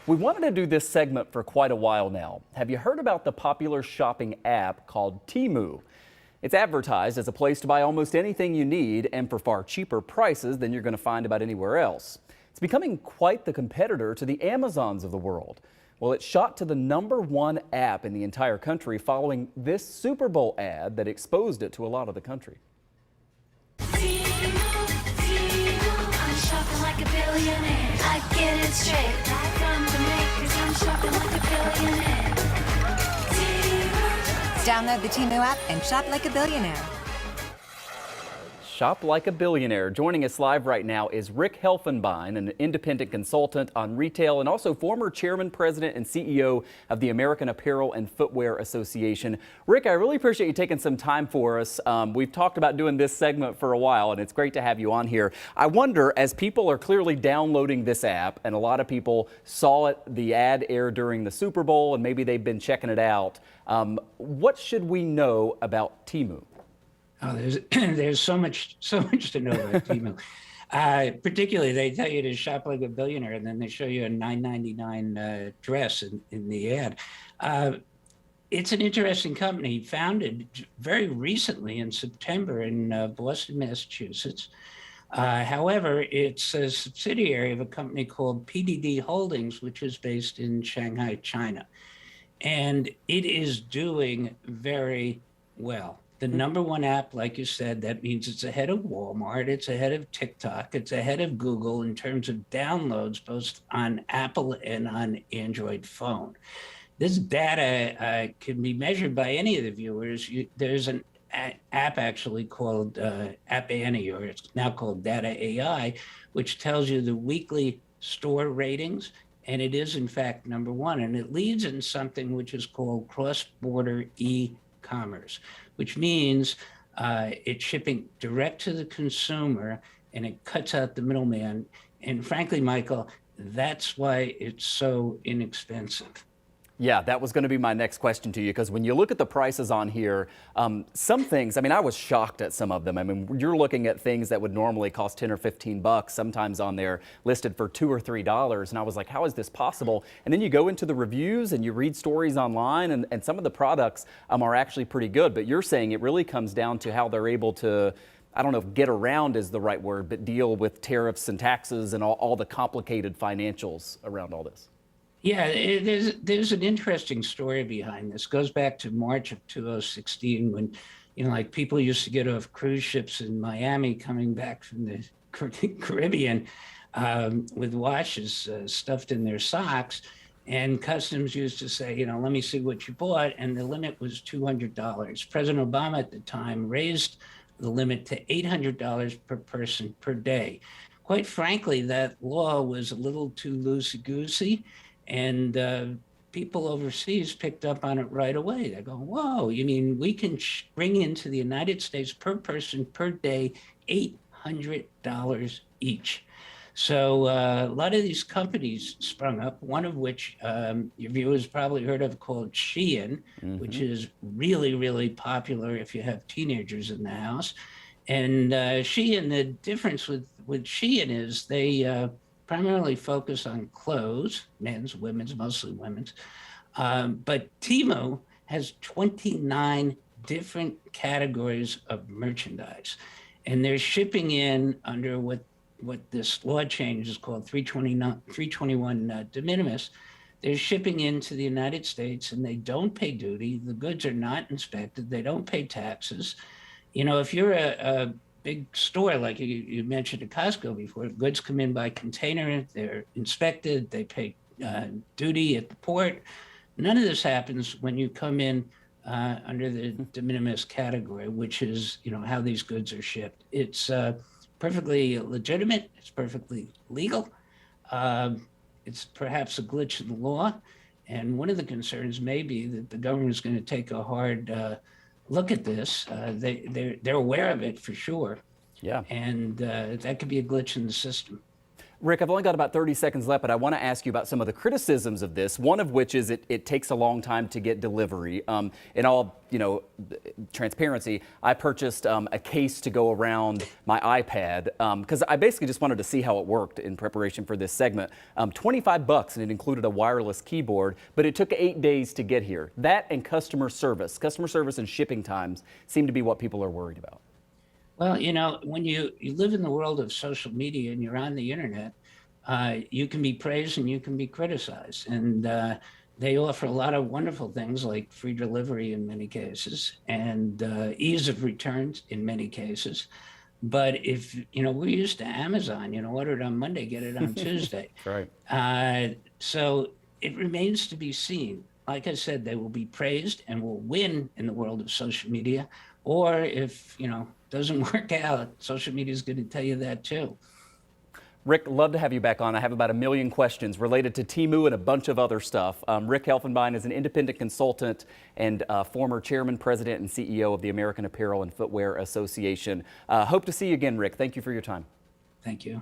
We wanted to do this segment for quite a while now. Have you heard about the popular shopping app called TEMU? It's advertised as a place to buy almost anything you need and for far cheaper prices than you're going to find about anywhere else. It's becoming quite the competitor to the Amazons of the world. Well, it shot to the #1 app in the entire country following this Super Bowl ad that exposed it to a lot of the country. I'm shopping like a billionaire. I get it straight from the makers. I'm shopping like a billionaire. Download the TEMU app and shop like a billionaire. Shop like a billionaire. Joining us live right now is Rick Helfenbein, an independent consultant on retail and also former chairman, president, and CEO of the American Apparel and Footwear Association. Rick, I really appreciate you taking some time for us. We've talked about doing this segment for a while, and it's great to have you on here. I wonder, as people are clearly downloading this app, and a lot of people saw it, the ad air during the Super Bowl, and maybe they've been checking it out, what should we know about TEMU? Oh, there's so much to know about TEMU. Particularly, they tell you to shop like a billionaire, and then they show you a $9.99 dress in the ad. It's an interesting company, founded very recently in September in Boston, Massachusetts. However, it's a subsidiary of a company called PDD Holdings, which is based in Shanghai, China. And it is doing very well. The #1 app, like you said, that means it's ahead of Walmart, it's ahead of TikTok, it's ahead of Google in terms of downloads, both on Apple and on Android phone. This data can be measured by any of the viewers. There's an app actually called App Annie, or it's now called Data AI, which tells you the weekly store ratings. And it is, in fact, #1. And it leads in something which is called cross-border e-commerce, which means it's shipping direct to the consumer, and it cuts out the middleman. And frankly, Michael, that's why it's so inexpensive. Yeah, that was going to be my next question to you, because when you look at the prices on here, some things, I mean, I was shocked at some of them. I mean, you're looking at things that would normally cost 10 or 15 bucks, sometimes on there listed for $2 or $3. And I was like, how is this possible? And then you go into the reviews and you read stories online, and some of the products are actually pretty good. But you're saying it really comes down to how they're able to, I don't know if get around is the right word, but deal with tariffs and taxes and all the complicated financials around all this. Yeah, there's an interesting story behind this. It goes back to March of 2016 when, like people used to get off cruise ships in Miami coming back from the Caribbean with watches stuffed in their socks. And customs used to say, let me see what you bought. And the limit was $200. President Obama at the time raised the limit to $800 per person per day. Quite frankly, that law was a little too loosey-goosey. And people overseas picked up on it right away. They go, whoa, you mean we can bring into the United States per person per day $800 each. So a lot of these companies sprung up, one of which your viewers probably heard of, called Shein, which is really, really popular if you have teenagers in the house. And Shein, the difference with Shein is they primarily focus on clothes, men's, women's, mostly women's. But TEMU has 29 different categories of merchandise. And they're shipping in under what this law change is called 321 de minimis. They're shipping into the United States and they don't pay duty. The goods are not inspected. They don't pay taxes. If you're a big store, like you mentioned at Costco before, goods come in by container, they're inspected, they pay duty at the port. None of this happens when you come in under the de minimis category, which is how these goods are shipped. It's perfectly legitimate, it's perfectly legal. It's perhaps a glitch in the law. And one of the concerns may be that the government is going to take a hard look at this. They're aware of it for sure. Yeah. And that could be a glitch in the system. Rick, I've only got about 30 seconds left, but I want to ask you about some of the criticisms of this, one of which is it takes a long time to get delivery. In all, transparency, I purchased a case to go around my iPad because I basically just wanted to see how it worked in preparation for this segment. $25 and it included a wireless keyboard, but it took 8 days to get here. That and customer service and shipping times seem to be what people are worried about. Well, when you live in the world of social media and you're on the internet, you can be praised and you can be criticized. And they offer a lot of wonderful things like free delivery in many cases and ease of returns in many cases. But if, we're used to Amazon, order it on Monday, get it on Tuesday. Right. So it remains to be seen. Like I said, they will be praised and will win in the world of social media. Or if, doesn't work out, social media is going to tell you that too. Rick, love to have you back on. I have about 1 million questions related to TEMU and a bunch of other stuff. Rick Helfenbein is an independent consultant and former chairman, president, and CEO of the American Apparel and Footwear Association. Hope to see you again, Rick. Thank you for your time. Thank you.